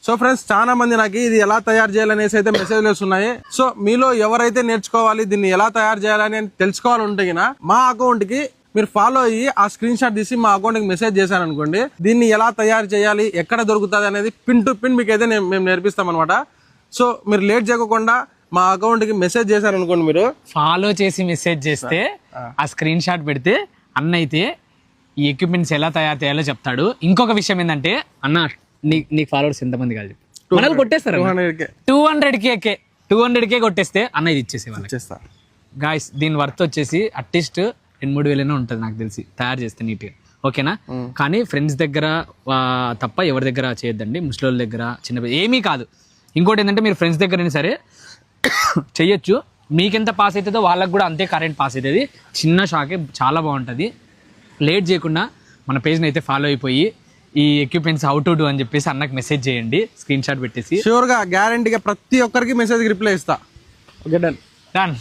So friends, చాలా మంది నాకు ఇది ఎలా తయారు చేయాలనేసి అయితే మెసేజ్లు వస్తున్నాయి. సో మీలో ఎవరైతే నేర్చుకోవాలి, దీన్ని ఎలా తయారు చేయాలని తెలుసుకోవాలంటే మా అకౌంట్ కి మీరు ఫాలో అయ్యి ఆ స్క్రీన్ షాట్ తీసి మా అకౌంట్ కి మెసేజ్ చేశారనుకోండి, దీన్ని ఎలా తయారు చేయాలి, ఎక్కడ దొరుకుతుంది అనేది పిన్ టు పిన్ మీకు అయితే మేము నేర్పిస్తాం అనమాట. సో మీరు లేట్ చేయకుండా మా అకౌంట్ కి మెసేజ్ చేశారనుకోండి, మీరు ఫాలో చేసి మెసేజ్ చేస్తే ఆ స్క్రీన్ షాట్ పెడితే అన్న అయితే ఈ ఎక్విప్మెంట్స్ ఎలా తయారు చేయాలో చెప్తాడు. ఇంకొక విషయం ఏంటంటే అన్న నీకు ఫాలోవర్స్ ఎంతమంది కాదు మనల్ని కొట్టేస్తారు 200K కొట్టేస్తే అన్న ఇది ఇచ్చేసేవాళ్ళు. గాయస్ దీని వర్త్ వచ్చేసి అట్లీస్ట్ 2-3 వేలైనా ఉంటుంది నాకు తెలిసి తయారు చేస్తే నీట్గా. ఓకేనా? కానీ ఫ్రెండ్స్ దగ్గర తప్ప ఎవరి దగ్గర చేయొద్దండి, ముసలోళ్ళ దగ్గర, చిన్న ఏమీ కాదు. ఇంకోటి ఏంటంటే మీరు ఫ్రెండ్స్ దగ్గర అయినా సరే చెయ్యొచ్చు. మీకెంత పాస్ అవుతుందో వాళ్ళకి కూడా అంతే కరెంట్ పాస్ అవుతుంది. చిన్న షాకే, చాలా బాగుంటుంది. లేట్ చేయకుండా మన పేజ్ని అయితే ఫాలో అయిపోయి ఈ ఎక్విప్మెంట్స్ హౌ టు డూ అని చెప్పేసి అన్నకు మెసేజ్ చేయండి, స్క్రీన్ షాట్ పెట్టేసి. షూర్గా గ్యారంటీగా ప్రతి ఒక్కరికి మెసేజ్ రిప్లై ఇస్తా. Okay, done.